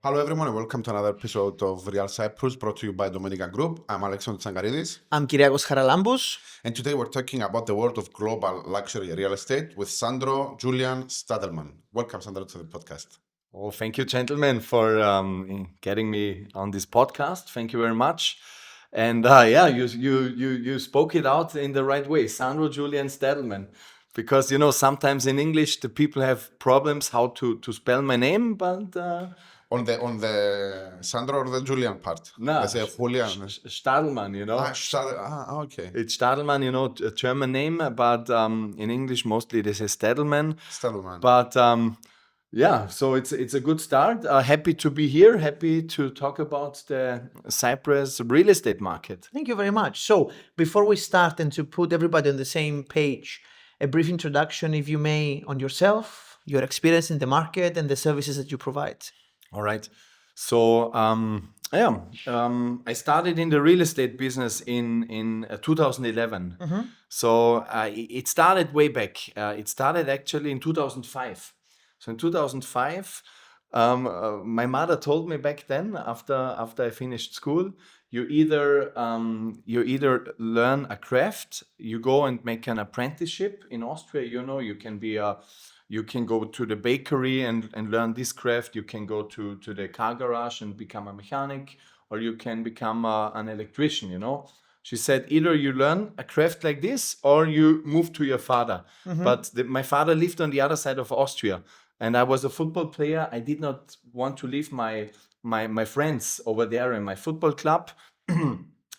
Hello everyone and welcome to another episode of Real Cyprus brought to you by Dominican Group. I'm Alexandros Tsangaridis. I'm Kyriakos Charalambous. And today we're talking about the world of global luxury real estate with Sandro Julian Stadelmann. Welcome Sandro to the podcast. Well, thank you, gentlemen, for getting me on this podcast. Thank you very much. And you spoke it out in the right way, Sandro Julian Stadelmann. Because, sometimes in English, the people have problems how to spell my name, but... On the Sandro or the Julian part? No, I say Julian. Stadelmann, Okay. It's Stadelmann, a German name, but in English, mostly they say Stadelmann. Stadelmann. But... so it's a good start. Happy to be here. Happy to talk about the Cyprus real estate market. Thank you very much. So before we start and to put everybody on the same page, a brief introduction, if you may, on yourself, your experience in the market and the services that you provide. All right. So I started in the real estate business in 2011. Mm-hmm. So it started way back. It started actually in 2005. So in 2005, my mother told me back then, after I finished school, you either learn a craft, you go and make an apprenticeship in Austria. You can go to the bakery and learn this craft. You can go to the car garage and become a mechanic, or you can become an electrician. She said, either you learn a craft like this, or you move to your father. Mm-hmm. But my father lived on the other side of Austria. And I was a football player. I did not want to leave my friends over there in my football club.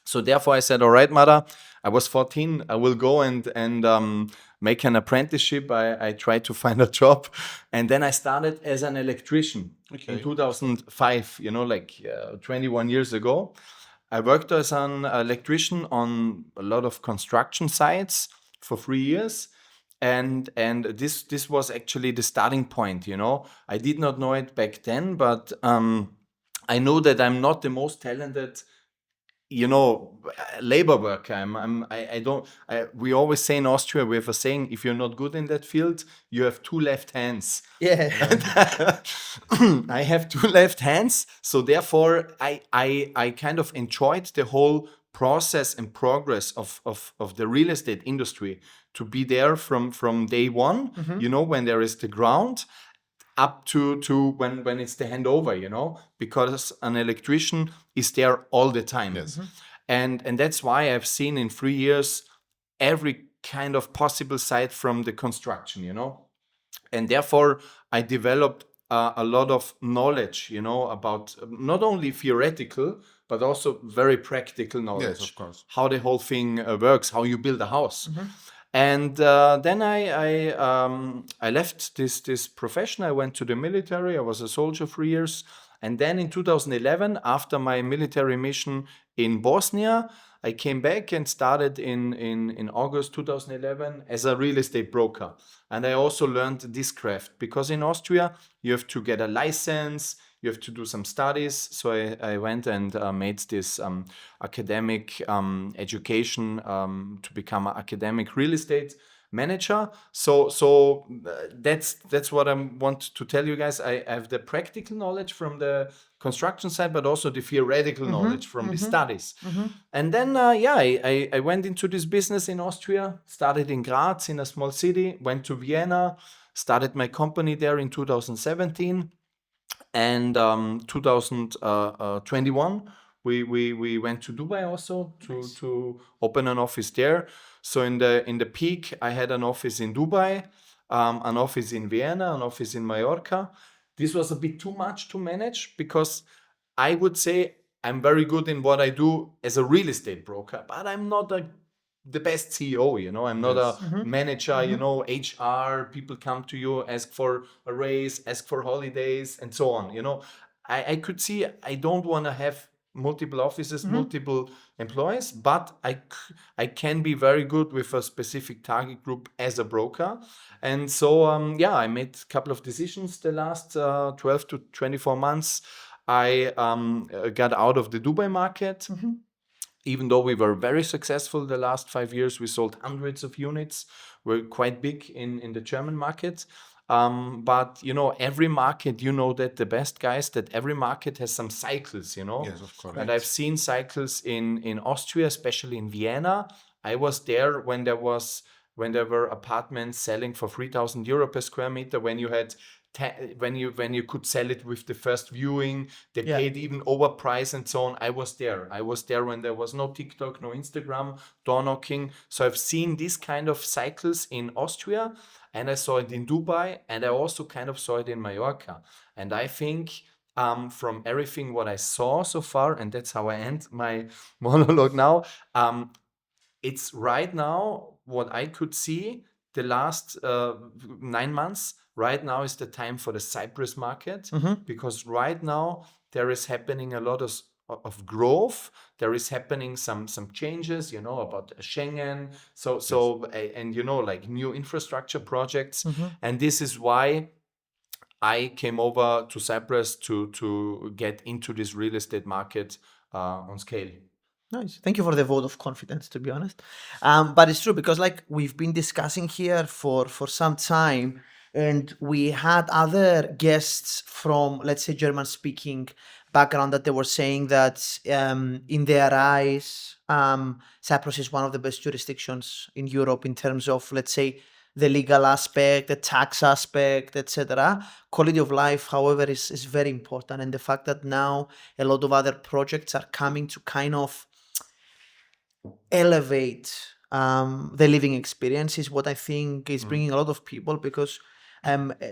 So therefore I said, all right, mother, I was 14. I will go and make an apprenticeship. I tried to find a job. And then I started as an electrician in 2005, 21 years ago. I worked as an electrician on a lot of construction sites for 3 years. And this was actually the starting point, I did not know it back then, but I know that I'm not the most talented, labor worker. We always say in Austria, we have a saying, if you're not good in that field, you have two left hands. Yeah. I have two left hands. So therefore, I kind of enjoyed the whole process and progress of the real estate industry, to be there from day one, Mm-hmm. When there is the ground, up to when it's the handover, because an electrician is there all the time. Yes. And that's why I've seen in 3 years every kind of possible site from the construction, And therefore, I developed a lot of knowledge, about not only theoretical, but also very practical knowledge. Yes, of course. How the whole thing works, how you build a house. Mm-hmm. And then I left this profession. I went to the military. I was a soldier 3 years. And then in 2011, after my military mission in Bosnia, I came back and started in August 2011 as a real estate broker. And I also learned this craft, because in Austria, you have to get a license, you have to do some studies. So I went and made this academic education to become an academic real estate manager. So that's what I want to tell you guys. I have the practical knowledge from the construction side, but also the theoretical knowledge from the studies. Mm-hmm. And then I went into this business in Austria, started in Graz, in a small city, went to Vienna, started my company there in 2017. And 2021, we went to Dubai also to open an office there. So in the peak, I had an office in Dubai, an office in Vienna, an office in Mallorca. This was a bit too much to manage, because I would say I'm very good in what I do as a real estate broker, but I'm not the best CEO, I'm not Yes. a manager, HR, people come to you, ask for a raise, ask for holidays, and so on, I could see I don't want to have multiple offices, multiple employees, but I can be very good with a specific target group as a broker. And so, I made a couple of decisions the last 12 to 24 months. I got out of the Dubai market. Even though we were very successful the last 5 years, we sold hundreds of units. We're quite big in the German market. But every market, that the best, guys, that every market has some cycles. Yes, of course. And I've seen cycles in Austria, especially in Vienna. I was there when there were apartments selling for 3,000 euro per square meter. When you had when you could sell it with the first viewing, they paid even overprice and so on. I was there when there was no TikTok, no Instagram, door knocking. So I've seen these kind of cycles in Austria, and I saw it in Dubai, and I also kind of saw it in Mallorca. And I think from everything what I saw so far, and that's how I end my monologue now, it's right now what I could see the last 9 months. Right now is the time for the Cyprus market, because right now there is happening a lot of growth. There is happening some changes, about Schengen. And like new infrastructure projects, and this is why I came over to Cyprus to get into this real estate market on scale. Nice. Thank you for the vote of confidence, to be honest. But it's true, because like we've been discussing here for some time, and we had other guests from, let's say, German-speaking background, that they were saying that in their eyes, Cyprus is one of the best jurisdictions in Europe in terms of, let's say, the legal aspect, the tax aspect, etc. Quality of life, however, is very important, and the fact that now a lot of other projects are coming to kind of elevate the living experience is what I think is bringing a lot of people, because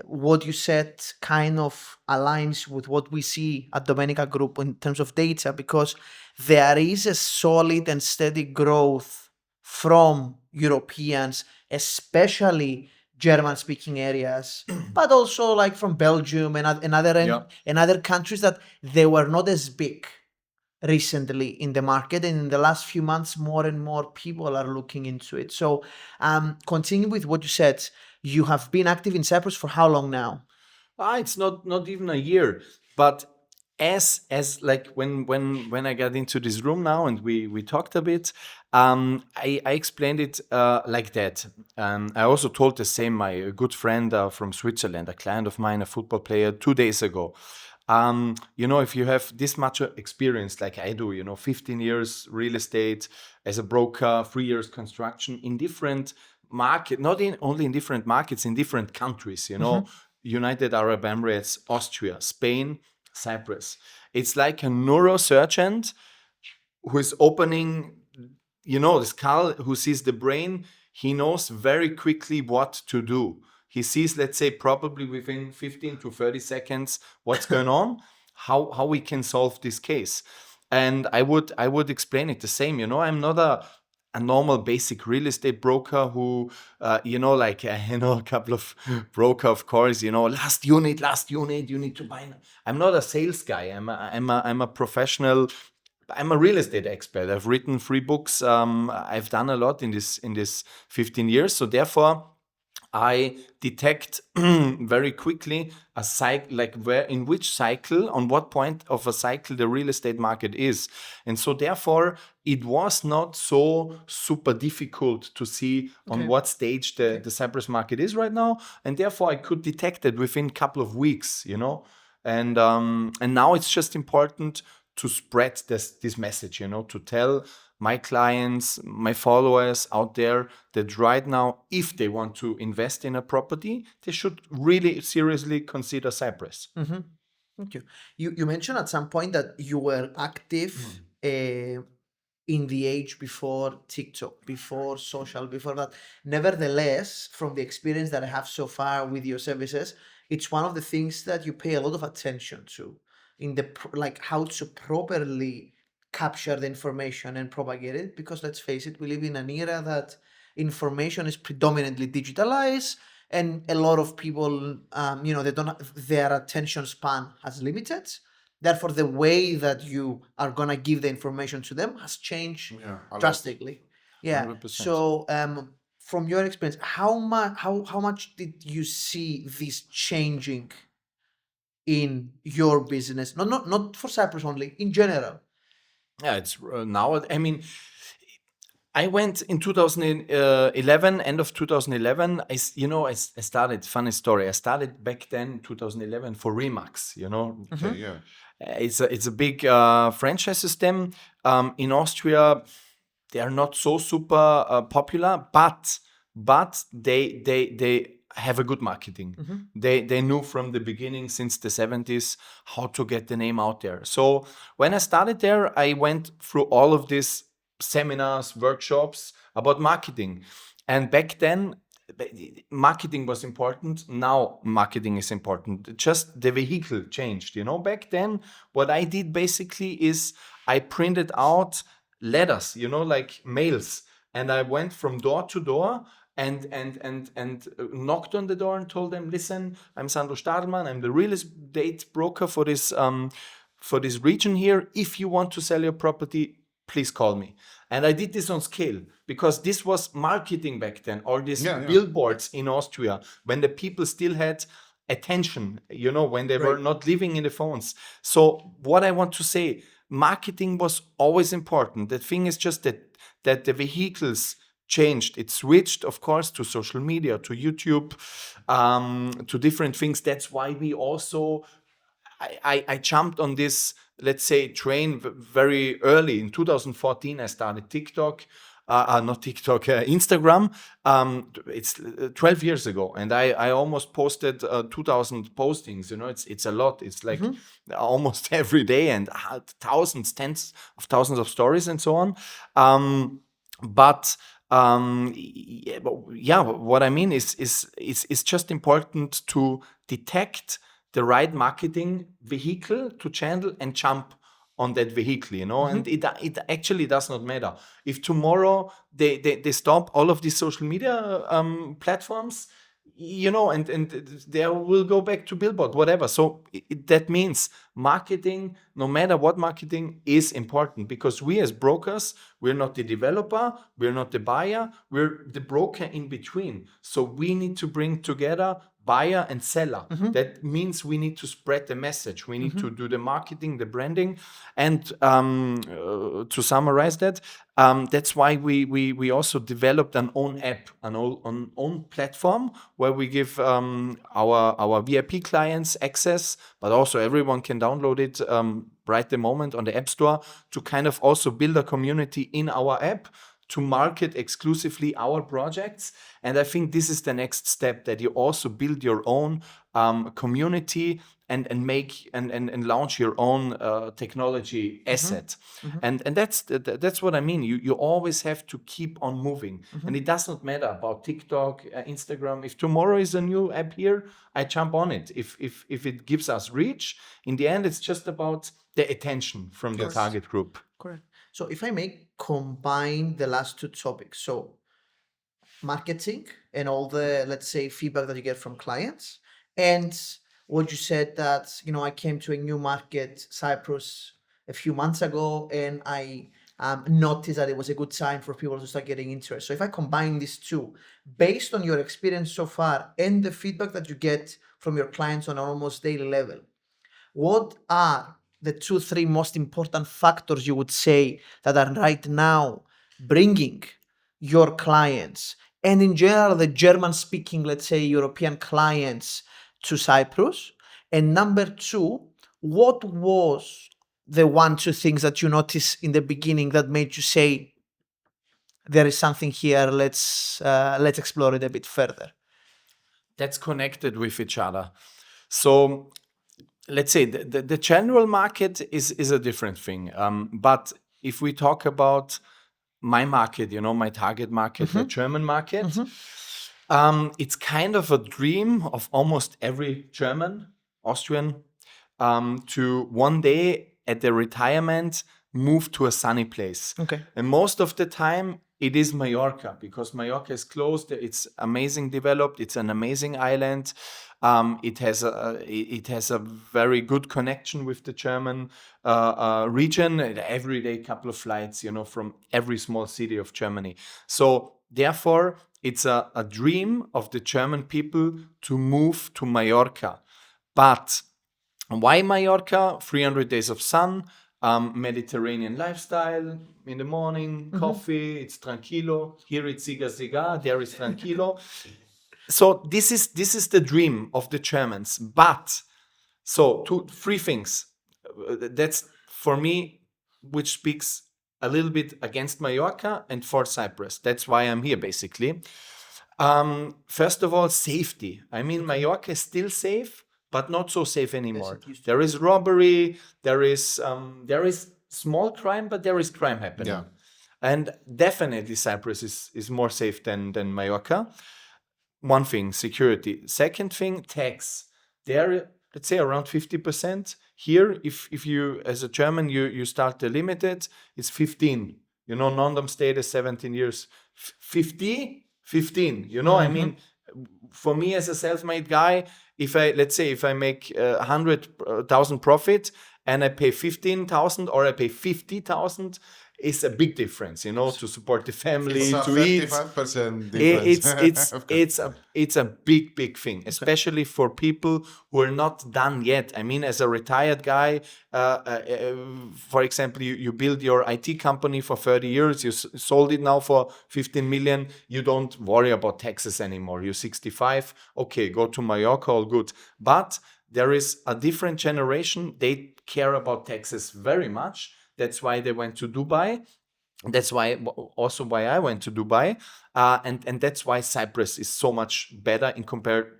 what you said kind of aligns with what we see at Domenica Group in terms of data, because there is a solid and steady growth from Europeans, especially German-speaking areas, but also like from Belgium and other countries that they were not as big recently in the market, and in the last few months more and more people are looking into it. So continue with what you said. You have been active in Cyprus for how long now? It's not even a year, but as like when I got into this room now and we talked a bit, I explained it like that. I also told the same my good friend from Switzerland, a client of mine, a football player, 2 days ago. If you have this much experience like I do, 15 years real estate as a broker, 3 years construction in different market, not only in different markets, in different countries, United Arab Emirates, Austria, Spain, Cyprus. It's like a neurosurgeon who is opening, the skull, who sees the brain. He knows very quickly what to do. He sees, let's say, probably within 15 to 30 seconds what's going on, how we can solve this case. And I would explain it the same. I'm not a normal basic real estate broker who, a couple of broker, of course, last unit, you need to buy. I'm not a sales guy. I'm a professional. I'm a real estate expert. I've written 3 books. I've done a lot in this 15 years. So therefore, I detect very quickly a cycle, like in which cycle, on what point of a cycle the real estate market is. And so therefore, it was not so super difficult to see on what stage the Cyprus market is right now. And therefore, I could detect it within a couple of weeks, And now it's just important to spread this message, to tell my clients, my followers out there that right now, if they want to invest in a property, they should really seriously consider Cyprus. Thank you. You mentioned at some point that you were active in the age before TikTok, before social, before that. Nevertheless, from the experience that I have so far with your services, it's one of the things that you pay a lot of attention to in the like how to properly capture the information and propagate it, because let's face it, we live in an era that information is predominantly digitalized, and a lot of people they don't, their attention span has limited. Therefore, the way that you are gonna give the information to them has changed drastically. 100%. So from your experience, how much did you see this changing in your business? Not for Cyprus only, in general. Yeah, it's now. I mean, I went in 2011, end of 2011. I started, funny story. I started back then, 2011, for Remax. Okay, yeah. It's a big franchise system. In Austria, they are not so super popular, but they have a good marketing. They knew from the beginning, since the 70s, how to get the name out there. So when I started there, I went through all of these seminars, workshops about marketing. And back then, marketing was important. Now marketing is important. Just the vehicle changed. Back then, what I did basically is I printed out letters, like mails, and I went from door to door and knocked on the door and told them, listen, I'm Sandro Stadelmann, I'm the real estate broker for this region here. If you want to sell your property, please call me. And I did this on scale because this was marketing back then, all these billboards in Austria, when the people still had attention, when they were not living in the phones. So what I want to say, marketing was always important. The thing is just that the vehicles changed. It switched, of course, to social media, to YouTube, to different things. That's why we also I jumped on this, let's say, train very early. In 2014, I started TikTok. Not TikTok, Instagram. It's 12 years ago, and I almost posted 2,000 postings. It's a lot. It's like almost every day, and thousands, tens of thousands of stories, and so on. What I mean is just important to detect the right marketing vehicle to channel and jump on that vehicle, and it actually does not matter if tomorrow they stop all of these social media platforms, and they will go back to billboard, whatever. So that means marketing, no matter what, marketing is important, because we as brokers, we're not the developer, we're not the buyer, we're the broker in between. So we need to bring together buyer and seller. That means we need to spread the message. We need to do the marketing, the branding, and to summarize that, that's why we also developed an own app, an own platform where we give our VIP clients access, but also everyone can download it right the moment on the App Store, to kind of also build a community in our app to market exclusively our projects. And I think this is the next step, that you also build your own community and make and launch your own technology asset. And that's what I mean. You always have to keep on moving, and it does not matter about TikTok, Instagram. If tomorrow is a new app here, I jump on it. If it gives us reach, in the end, it's just about the attention from the target group. Correct. So if I may combine the last two topics, so marketing and all the, let's say, feedback that you get from clients, and what you said that, I came to a new market, Cyprus, a few months ago, and I noticed that it was a good time for people to start getting interest. So if I combine these two, based on your experience so far and the feedback that you get from your clients on an almost daily level, what are the 2-3 most important factors you would say that are right now bringing your clients, and in general the German speaking, let's say, European clients, to Cyprus? And number 2, what was the 1-2 things that you noticed in the beginning that made you say, there is something here, let's explore it a bit further? That's connected with each other. So let's say the general market is a different thing. But if we talk about my market, my target market, the German market, it's kind of a dream of almost every German, Austrian, to one day at their retirement move to a sunny place. Okay. And most of the time it is Mallorca, because Mallorca is closed. It's amazing developed. It's an amazing island. It has a very good connection with the German region. Every day, couple of flights, from every small city of Germany. So therefore, it's a dream of the German people to move to Mallorca. But why Mallorca? 300 days of sun, Mediterranean lifestyle. In the morning, coffee, it's tranquilo. Here it's siga, there is tranquilo. So this is the dream of the Germans. But so three things. That's for me, which speaks a little bit against Mallorca and for Cyprus. That's why I'm here, basically. First of all, safety. I mean, Mallorca is still safe, but not so safe anymore. it used to There is robbery. There is small crime, but there is crime happening. Yeah. And definitely Cyprus is more safe than Mallorca. One thing, security. Second thing, tax. There, let's say around 50%. Here, if you, as a German, you start the limited, it's 15. You know, non-dom state is 17 years. 50, 15. You know, I mean, for me as a self-made guy, let's say if I make 100,000 profit and I pay 15,000 or I pay 50,000, it's a big difference, you know, to support the family, It's a to eat. 35% difference. It's a big thing, especially for people who are not done yet. I mean, as a retired guy, for example, you build your IT company for 30 years, you sold it now for 15 million, you don't worry about taxes anymore. You're 65, okay, go to Mallorca, all good. But there is a different generation, they care about taxes very much. That's why they went to Dubai. That's why I went to Dubai, and that's why Cyprus is so much better in compared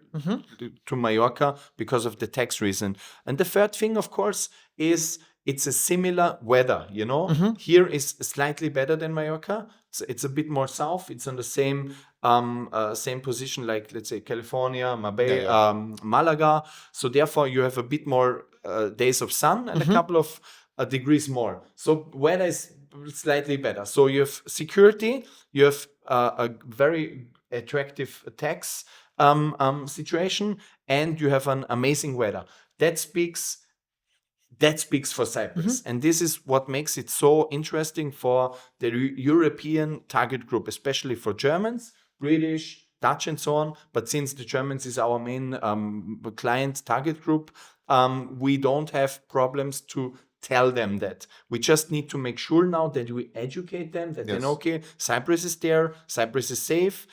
to Mallorca because of the tax reason. And the third thing, of course, is it's a similar weather. You know, here is slightly better than Mallorca. It's a bit more south. It's on the same position like, let's say, California, Marbella, Malaga. So therefore, you have a bit more days of sun and a couple of degrees more. So weather is slightly better. So you have security, you have a very attractive tax situation, and you have an amazing weather. That speaks for Cyprus. And this is what makes it so interesting for the European target group, especially for Germans, British, Dutch, and so on. But since the Germans is our main client target group, we don't have problems to tell them that. We just need to make sure now that we educate them that they know, okay, Cyprus is there, Cyprus is safe.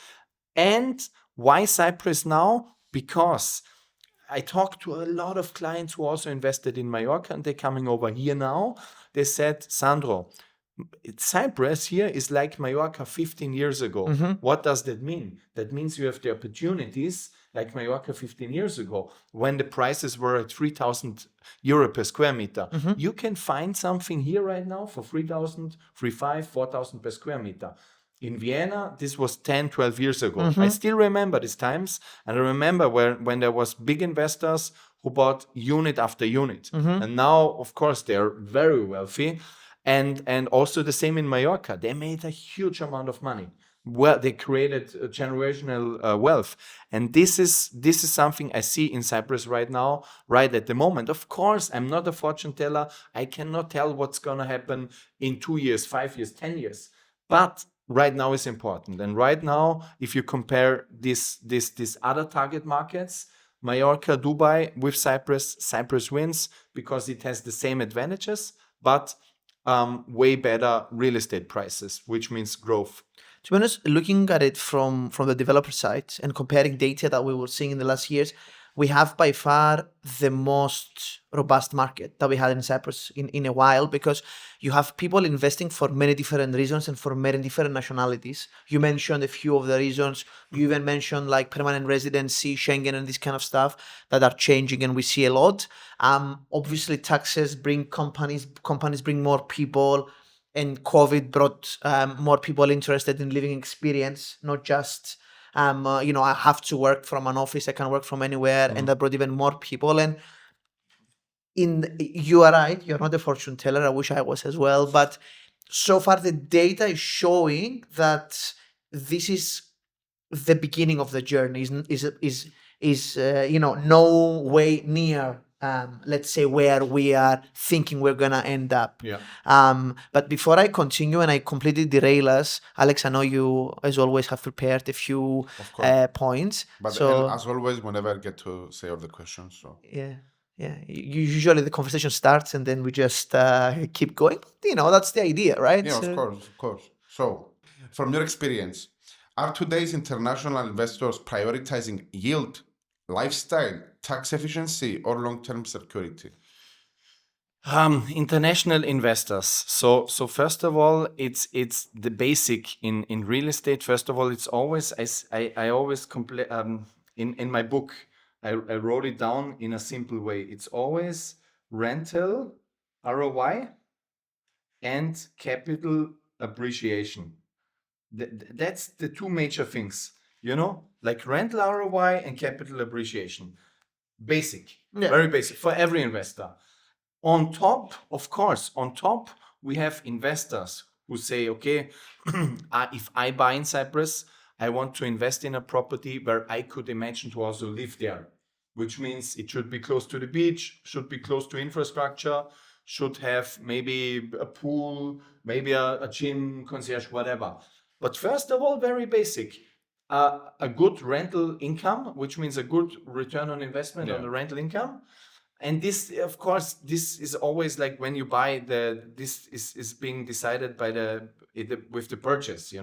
And why Cyprus now? Because I talked to a lot of clients who also invested in Mallorca and they're coming over here now. They said, Sandro, Cyprus here is like Mallorca 15 years ago. What does that mean? That means you have the opportunities like Mallorca 15 years ago, when the prices were at 3,000 euro per square meter. You can find something here right now for 3,000, 3,500, 4,000 per square meter. In Vienna, this was 10, 12 years ago. I still remember these times. And I remember when there was big investors who bought unit after unit. And now, of course, they're very wealthy. And also the same in Mallorca. They made a huge amount of money. Well, they created generational wealth. And this is something I see in Cyprus right now, right at the moment. Of course, I'm not a fortune teller. I cannot tell what's going to happen in 2 years, 5 years, 10 years. But right now is important. And right now, if you compare these other target markets, Mallorca, Dubai with Cyprus wins because it has the same advantages, but way better real estate prices, which means growth. To be honest, looking at it from the developer side and comparing data that we were seeing in the last years, we have by far the most robust market that we had in Cyprus in a while, because you have people investing for many different reasons and for many different nationalities. You mentioned a few of the reasons. You even mentioned like permanent residency, Schengen, and this kind of stuff that are changing, and we see a lot. Obviously, taxes bring companies bring more people. And COVID brought more people interested in living experience, not just, I have to work from an office, I can work from anywhere, and that brought even more people. And you are right, you're not a fortune teller, I wish I was as well, but so far the data is showing that this is the beginning of the journey, is no way near let's say where we are thinking we're gonna end up. But before I continue and I completely derail us, Alex, I know you as always have prepared a few points. But so as always, whenever I get to say all the questions. So yeah. Yeah, usually the conversation starts and then we just keep going. That's the idea, right? Yeah, of course, of course. So, from your experience, are today's international investors prioritizing yield, lifestyle, tax efficiency, or long-term security? International investors. So first of all, it's the basic in real estate. First of all, it's always I always in my book I wrote it down in a simple way. It's always rental ROI and capital appreciation. That's the two major things, like rental ROI and capital appreciation. Basic, Yeah. very basic for every investor. On top, of course, we have investors who say, okay, if I buy in Cyprus, I want to invest in a property where I could imagine to also live there, which means it should be close to the beach, should be close to infrastructure, should have maybe a pool, maybe a gym, concierge, whatever. But first of all, very basic. A good rental income, which means a good return on investment on the rental income. And this, of course, this is always like when you buy this is being decided by with the purchase,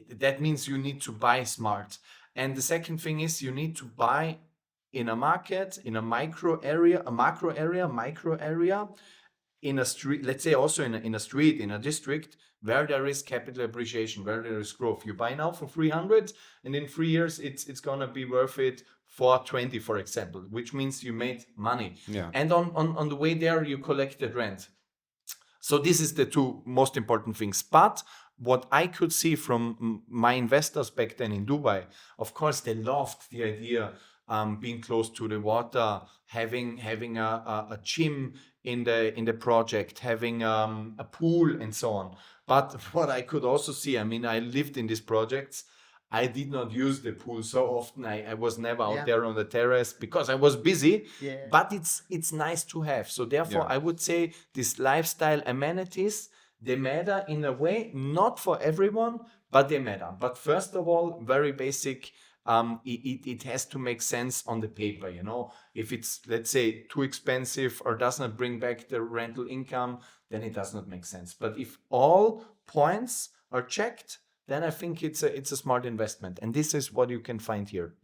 that means you need to buy smart. And the second thing is you need to buy in a market, in a macro area, in a street, let's say also in a street, in a district where there is capital appreciation, where there is growth. You buy now for 300 and in 3 years it's going to be worth it for 20, for example, which means you made money. Yeah. And on the way there you collected rent. So this is the two most important things. But what I could see from my investors back then in Dubai, of course, they loved the idea being close to the water, having a gym in the project, having a pool and so on. But what I could also see, I mean, I lived in these projects. I did not use the pool so often. I was never out there on the terrace because I was busy. Yeah. But it's nice to have. So therefore, I would say these lifestyle amenities, they matter in a way, not for everyone, but they matter. But first of all, very basic. It has to make sense on the paper. If it's, let's say, too expensive or does not bring back the rental income, then it does not make sense. But if all points are checked, then I think it's a smart investment. And this is what you can find here.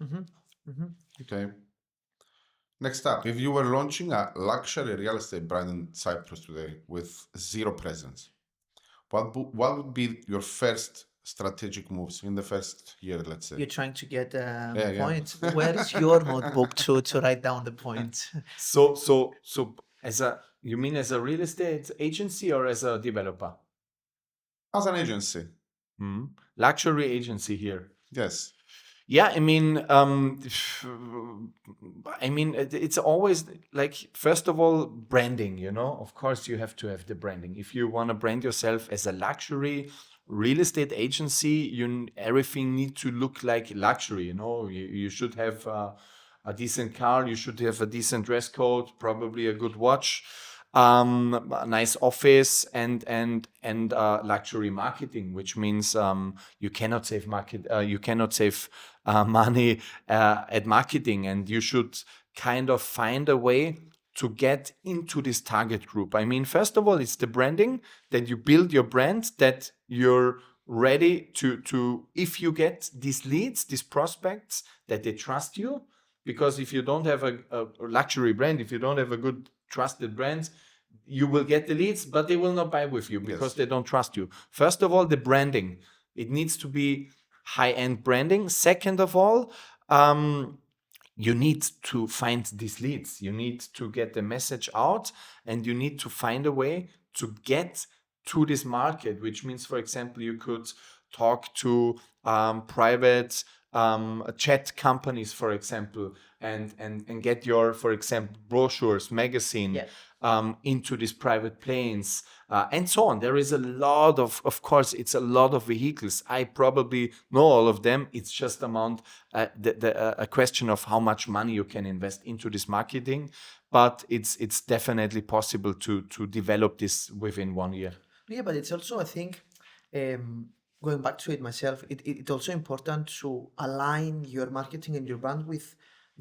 Okay. Next up, if you were launching a luxury real estate brand in Cyprus today with zero presence, what would be your first strategic moves in the first year, let's say? You're trying to get Yeah. points. Where is your notebook to write down the points? So you mean as a real estate agency or as a developer? As an agency. Luxury agency here. Yes. Yeah, I mean, it's always like, first of all, branding, Of course, you have to have the branding. If you want to brand yourself as a luxury real estate agency, everything needs to look like luxury, You should have a decent car, you should have a decent dress code, probably a good watch, a nice office, and luxury marketing, which means you cannot save money at marketing, and you should kind of find a way to get into this target group. I mean, first of all, it's the branding, that you build your brand, that you're ready to if you get these leads, these prospects, that they trust you. Because if you don't have a luxury brand, if you don't have a good trusted brand, you will get the leads, but they will not buy with you because they don't trust you. First of all, the branding. It needs to be high-end branding. Second of all, you need to find these leads. You need to get the message out, and you need to find a way to get to this market, which means, for example, you could talk to private chat companies, for example, and get your, for example, brochures, magazine into these private planes, and so on. There is a lot of course, it's a lot of vehicles. I probably know all of them. It's just a question of how much money you can invest into this marketing, but it's definitely possible to develop this within 1 year. Yeah, but it's also, I think, going back to it myself, it's also important to align your marketing and your brand with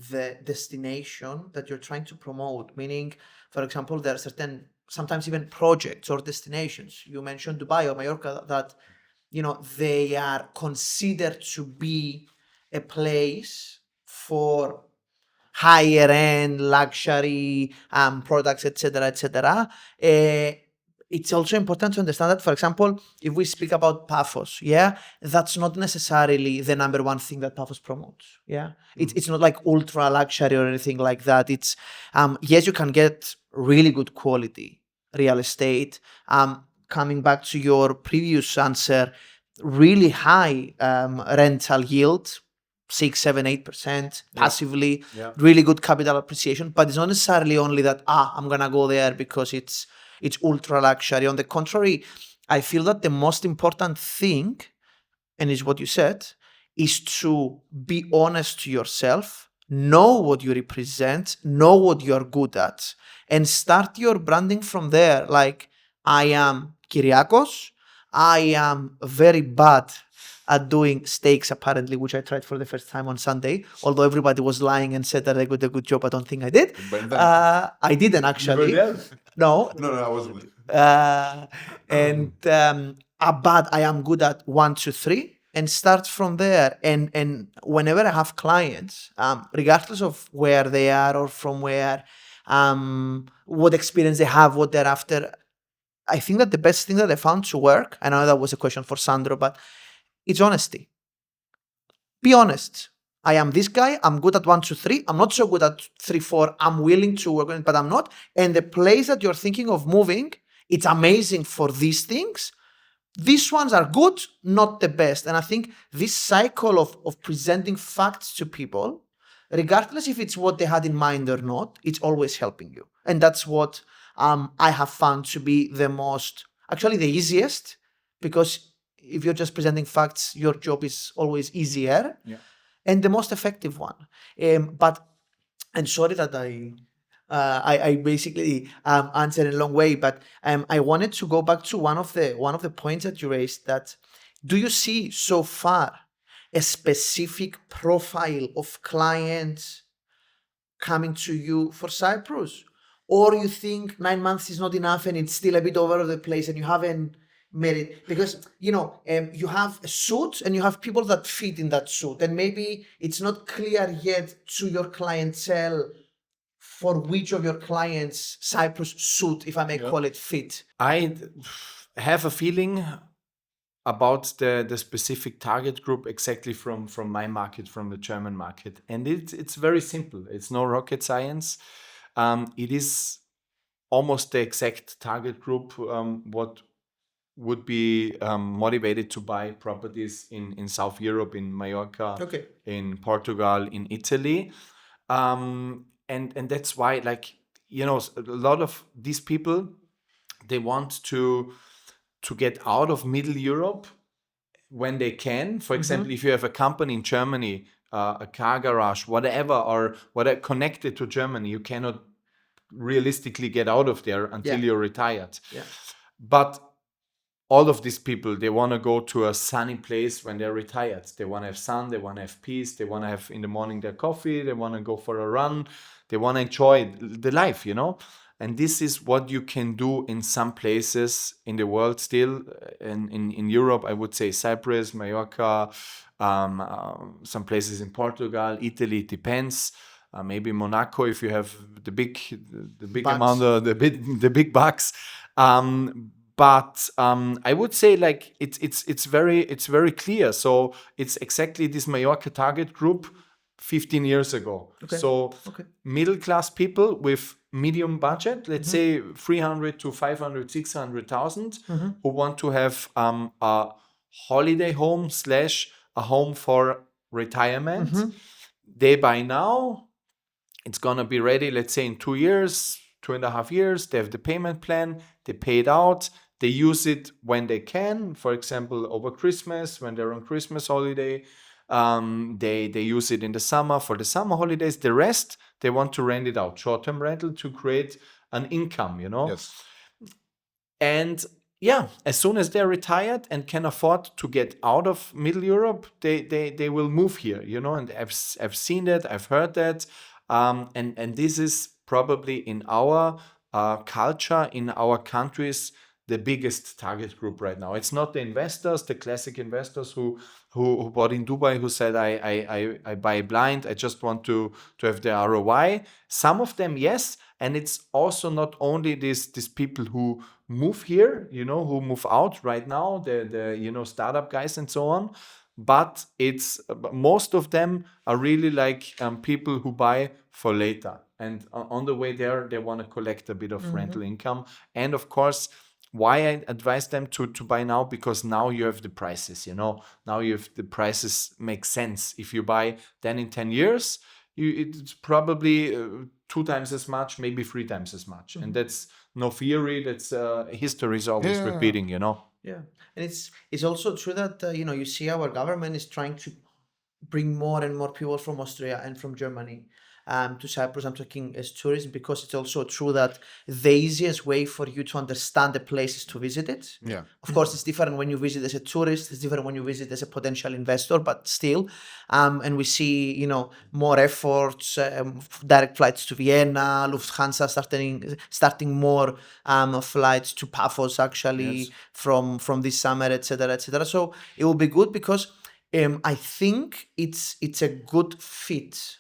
the destination that you're trying to promote. Meaning, for example, there are certain, sometimes even projects or destinations. You mentioned Dubai or Mallorca that, they are considered to be a place for higher end luxury products, etc., etc. It's also important to understand that, for example, if we speak about Paphos, that's not necessarily the number one thing that Paphos promotes. It's not like ultra luxury or anything like that. It's yes, you can get really good quality real estate. Coming back to your previous answer, really high rental yield, 6, 7, 8% passively, really good capital appreciation. But it's not necessarily only that, I'm gonna go there because it's ultra luxury. On the contrary, I feel that the most important thing, and is what you said, is to be honest to yourself, know what you represent, know what you're good at, and start your branding from there. Like, I am Kyriakos, I am very bad at doing steaks, apparently, which I tried for the first time on Sunday. Although everybody was lying and said that I did a good job, I don't think I did. I didn't actually. No. No, I wasn't. But I am good at 1, 2, 3, and start from there. And whenever I have clients, regardless of where they are or from where, what experience they have, what they're after, I think that the best thing that I found to work, I know that was a question for Sandro, but it's honesty. Be honest. I am this guy. I'm good at 1, 2, 3. I'm not so good at 3, 4. I'm willing to work on it, but I'm not. And the place that you're thinking of moving, it's amazing for these things. These ones are good, not the best. And I think this cycle of presenting facts to people, regardless if it's what they had in mind or not, it's always helping you. And that's what I have found to be actually the easiest, because if you're just presenting facts, your job is always easier and the most effective one. And sorry that I basically answered in a long way, but I wanted to go back to one of the points that you raised. That, do you see so far a specific profile of clients coming to you for Cyprus, or you think 9 months is not enough and it's still a bit all over the place and you haven't made it? Because you have a suit and you have people that fit in that suit, and maybe it's not clear yet to your clientele for which of your clients Cyprus suit, if I may call it, fit. I have a feeling about the specific target group exactly from my market, from the German market, and it's very simple. It's no rocket science. It is almost the exact target group what would be motivated to buy properties in South Europe, in Mallorca, in Portugal, in Italy. And that's why, like, a lot of these people, they want to get out of Middle Europe when they can. For example, if you have a company in Germany, a car garage, whatever, or whatever connected to Germany, you cannot realistically get out of there until you're retired. But all of these people, they want to go to a sunny place when they're retired. They want to have sun, they want to have peace, they want to have in the morning their coffee, they want to go for a run, they want to enjoy the life, And this is what you can do in some places in the world still. In Europe, I would say Cyprus, Mallorca, some places in Portugal, Italy, it depends. Maybe Monaco if you have the big amount of the big bucks. But I would say, like, it's very clear. So it's exactly this Mallorca target group 15 years ago. So middle class people with medium budget, let's say 300 to 500, 600,000, who want to have a holiday home / a home for retirement. They buy now. It's gonna be ready, let's say, in 2 years, 2.5 years. They have the payment plan. They pay it out. They use it when they can. For example, over Christmas, when they're on Christmas holiday. They use it in the summer for the summer holidays. The rest, they want to rent it out, short-term rental, to create an income, Yes. And yeah, as soon as they're retired and can afford to get out of Middle Europe, they will move here, you know. And I've seen that, I've heard that, and this is probably in our culture, in our countries, the biggest target group right now. It's not the investors, the classic investors who bought in Dubai, who said I buy blind, I just want to have the ROI. Some of them, yes, and it's also not only these people who move here, you know, who move out right now, the you know, startup guys and so on, but it's most of them are really like people who buy for later, and on the way there they want to collect a bit of rental income. And of course, why I advise them to buy now, because now you have the prices, you know, now you have the prices make sense. If you buy then in 10 years, it's probably 2 times as much, maybe 3 times as much. And that's no theory, that's history is always Yeah. repeating, you know. Yeah, and it's also true that you know, you see our government is trying to bring more and more people from Austria and from Germany to Cyprus. I'm talking as tourists, because it's also true that the easiest way for you to understand the place is to visit it. Yeah. Of course, it's different when you visit as a tourist. It's different when you visit as a potential investor, but still. And we see, you know, more efforts, direct flights to Vienna, Lufthansa starting more flights to Paphos actually Yes. from this summer, etc., etc. So it will be good, because I think it's a good fit.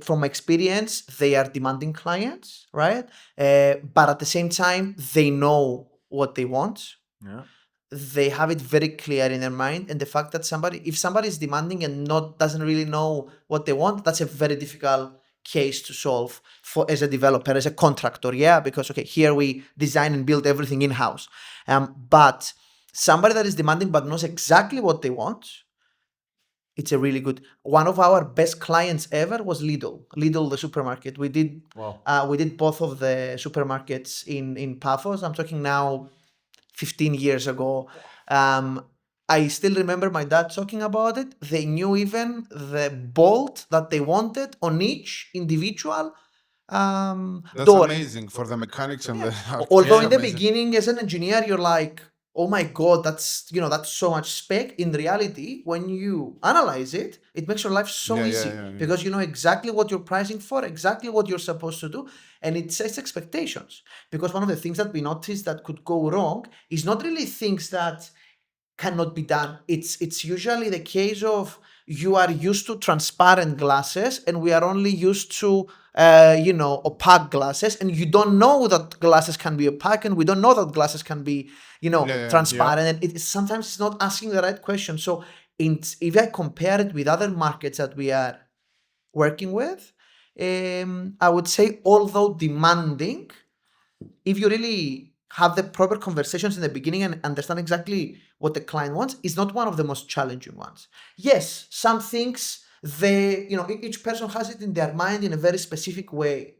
From experience, they are demanding clients, right? But at the same time, they know what they want. Yeah. They have it very clear in their mind, and the fact that if somebody is demanding and doesn't really know what they want, that's a very difficult case to solve for as a developer, as a contractor. Yeah, because okay, here we design and build everything in house, but somebody that is demanding but knows exactly what they want, it's a really good. One of our best clients ever was Lidl, the supermarket. We did both of the supermarkets in Paphos. I'm talking now 15 years ago. I still remember my dad talking about it. They knew even the bolt that they wanted on each individual That's door. amazing for the mechanics and the Although in the amazing. beginning, as an engineer, you're like, oh my god, that's so much spec. In reality, when you analyze it, it makes your life so Yeah, easy, yeah. because you know exactly what you're pricing for, exactly what you're supposed to do, and it sets expectations. Because one of the things that we noticed that could go wrong is not really things that cannot be done. It's usually the case of you are used to transparent glasses and we are only used to opaque glasses, and you don't know that glasses can be opaque, and we don't know that glasses can be transparent. And sometimes it's not asking the right question. So if I compare it with other markets that we are working with, I would say, although demanding, if you really have the proper conversations in the beginning and understand exactly what the client wants, is not one of the most challenging ones. Yes, some things each person has it in their mind in a very specific way,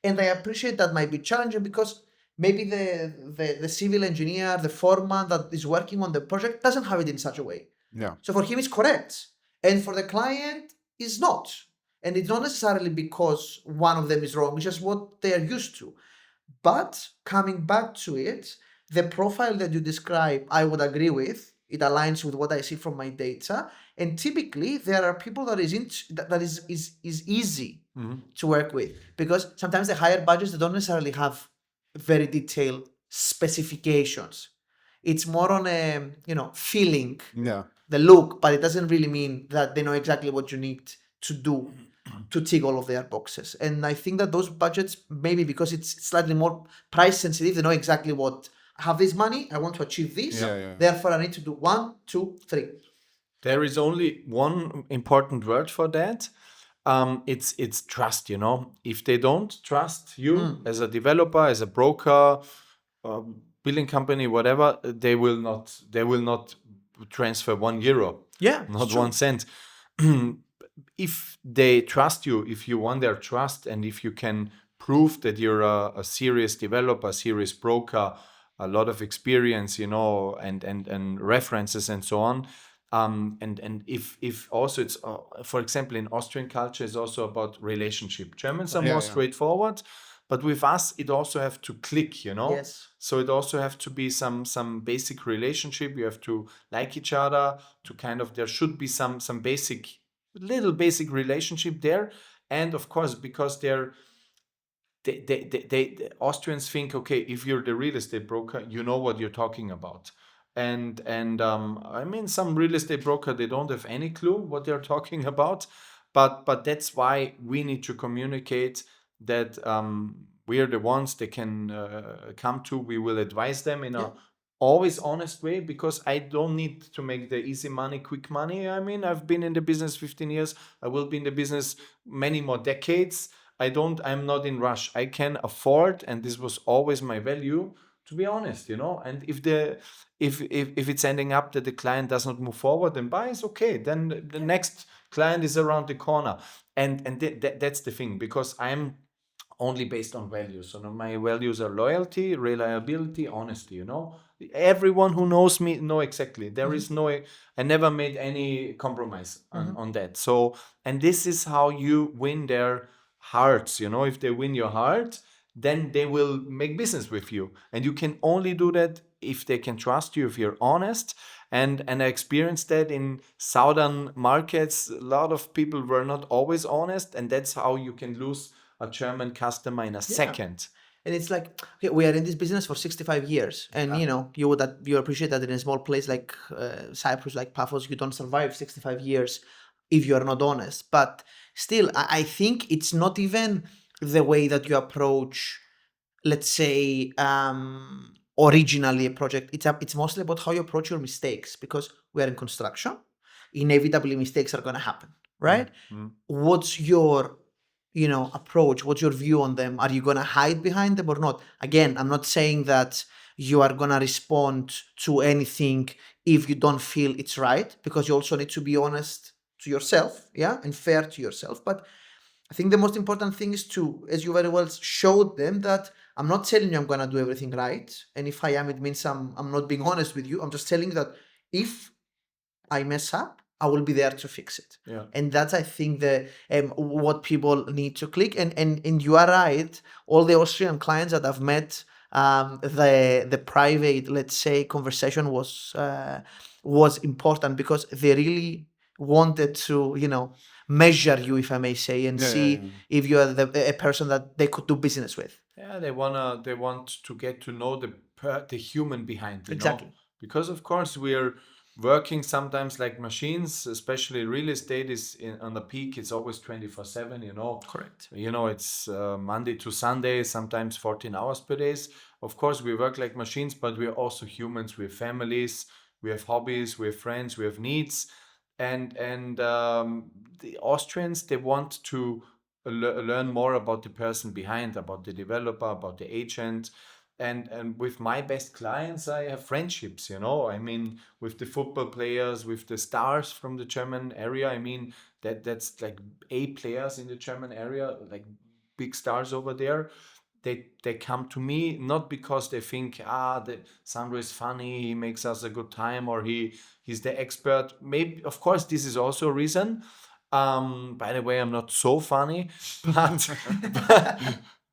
and I appreciate that might be challenging, because maybe the civil engineer, the foreman that is working on the project doesn't have it in such a way. Yeah. So for him it's correct, and for the client is not. And it's not necessarily because one of them is wrong, it's just what they are used to. But coming back to it, the profile that you describe, I would agree with. It aligns with what I see from my data. And typically, there are people that is easy to work with, because sometimes the higher budgets, they don't necessarily have very detailed specifications. It's more on a feeling, the look, but it doesn't really mean that they know exactly what you need to do to tick all of their boxes. And I think that those budgets, maybe because it's slightly more price sensitive, they know exactly what, I have this money, I want to achieve this, therefore I need to do 1, 2, 3. There is only one important word for that. It's trust, you know. If they don't trust you as a developer, as a broker, billing company, whatever, they will not transfer €1. Yeah, not 1 cent. If they trust you, if you won their trust, and if you can prove that you're a serious developer, a serious broker, a lot of experience, you know, and references and so on. And if also it's, for example, in Austrian culture, is also about relationship. Germans are more straightforward, but with us it also have to click, Yes. so it also have to be some basic relationship. You have to like each other, to kind of, there should be some basic relationship there. And of course, because the Austrians think, okay, if you're the real estate broker, you know what you're talking about. And I mean, some real estate broker, they don't have any clue what they're talking about. But that's why we need to communicate that we are the ones they can come to. We will advise them in Yeah. a always honest way, because I don't need to make the easy money, quick money. I mean, I've been in the business 15 years. I will be in the business many more decades. I'm not in rush. I can afford, and this was always my value, to be honest, and if it's ending up that the client does not move forward and buys, okay, then the next client is around the corner. And that's the thing, because I'm only based on values. So my values are loyalty, reliability, honesty. Everyone who knows me know exactly. There is no, I never made any compromise on that. So, and this is how you win their hearts. If they win your heart, then they will make business with you. And you can only do that if they can trust you, if you're honest. And I experienced that in southern markets. A lot of people were not always honest, and that's how you can lose a German customer in a second. And it's like, okay, we are in this business for 65 years, and you appreciate that in a small place like Cyprus, like Paphos, you don't survive 65 years if you are not honest. But still, I think it's not even the way that you approach, let's say, originally a project. It's mostly about how you approach your mistakes, because we are in construction. Inevitably, mistakes are going to happen, right? What's your approach? What's your view on them? Are you going to hide behind them or not? Again, I'm not saying that you are going to respond to anything if you don't feel it's right, because you also need to be honest to yourself, and fair to yourself. But I think the most important thing is to, as you very well showed them, that I'm not telling you I'm going to do everything right. And if I am, it means I'm not being honest with you. I'm just telling you that if I mess up, I will be there to fix it. Yeah. And that's, I think, the what people need to click. And you are right. All the Austrian clients that I've met, the private, let's say, conversation was important, because they really wanted to measure you, if I may say, and see if you are a person that they could do business with. Yeah, they want to get to know the human behind. Exactly. Because of course we are working sometimes like machines, especially real estate is on the peak. It's always 24/7. Correct. It's Monday to Sunday, sometimes 14 hours per day. Of course, we work like machines, but we're also humans. We have families, we have hobbies, we have friends, we have needs, and the Austrians, they want to learn more about the person behind, about the developer, about the agent. And with my best clients, I have friendships. I mean, with the football players, with the stars from the German area. I mean, that's like A players in the German area, like big stars over there. They come to me not because they think that Sandro is funny, he makes us a good time, or he's the expert. Maybe, of course, this is also a reason. By the way, I'm not so funny,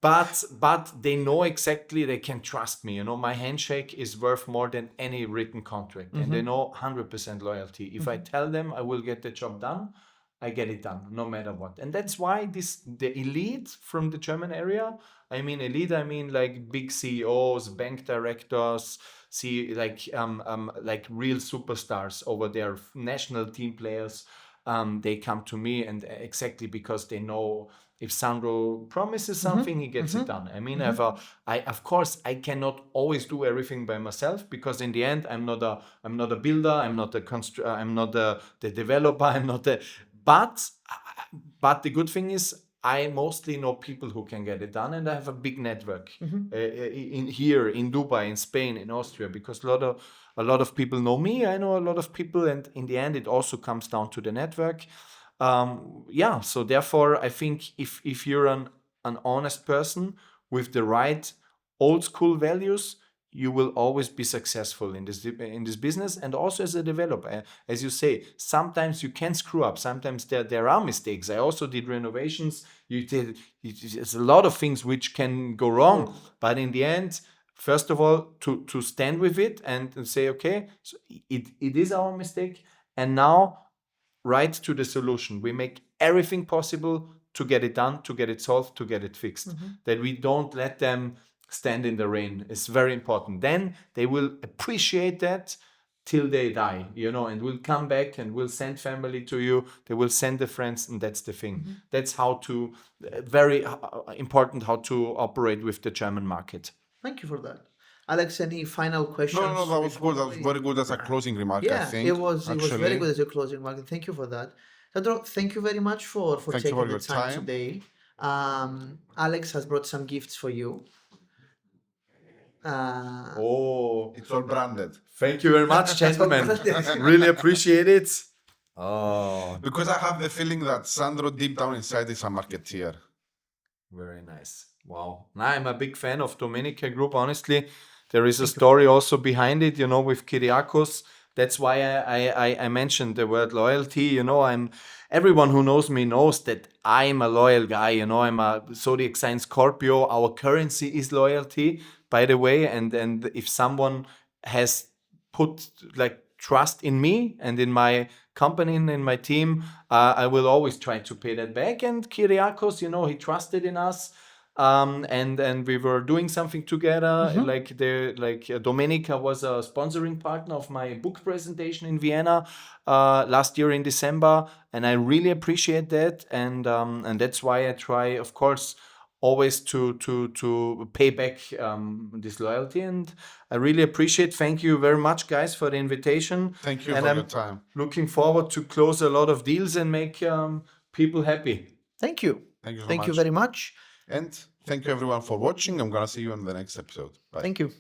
but they know exactly, they can trust me. My handshake is worth more than any written contract, and they know 100% loyalty. If I tell them I will get the job done, I get it done, no matter what. And that's why the elite from the German area, I mean elite, I mean like big CEOs, bank directors, like real superstars over there, national team players. They come to me, and exactly because they know if Sandro promises something, he gets it done. I mean, of course, I cannot always do everything by myself, because in the end, I'm not a builder, I'm not the developer, I'm not the. But the good thing is, I mostly know people who can get it done, and I have a big network here in Dubai, in Spain, in Austria, because a lot of people know me. I know a lot of people, and in the end, it also comes down to the network. So therefore, I think if you're an honest person with the right old school values, you will always be successful in this business, and also as a developer. As you say, sometimes you can screw up. Sometimes there are mistakes. I also did renovations. There's a lot of things which can go wrong, but in the end, first of all, to stand with it and say, okay, so it is our mistake, and now right to the solution. We make everything possible to get it done, to get it solved, to get it fixed. That we don't let them stand in the rain. It's very important. Then they will appreciate that till they die, and will come back and will send family to you. They will send the friends, and that's the thing. That's how to, very important, how to operate with the German market. Thank you for that. Alex, any final questions? No, that was good. That was very good as a closing remark, I think. It was very good as a closing remark. Thank you for that. Sandro, thank you very much for taking the time today. Alex has brought some gifts for you. It's all branded. Thank you very much, gentlemen. Really appreciate it. Because I have the feeling that Sandro deep down inside is a marketeer. Very nice. Wow. I'm a big fan of Domenica Group, honestly. There is a story also behind it, with Kyriakos. That's why I mentioned the word loyalty. Everyone who knows me knows that I'm a loyal guy. I'm a zodiac sign Scorpio. Our currency is loyalty, by the way. And if someone has put trust in me and in my company and in my team, I will always try to pay that back. And Kyriakos, he trusted in us. And we were doing something together. Domenica was a sponsoring partner of my book presentation in Vienna last year in December, and I really appreciate that. And that's why I try, of course, always to pay back this loyalty. And I really appreciate. Thank you very much, guys, for the invitation. Thank you for your time. Looking forward to close a lot of deals and make people happy. Thank you. Thank you so Thank much. you very much. And thank you everyone for watching. I'm going to see you in the next episode. Bye. Thank you.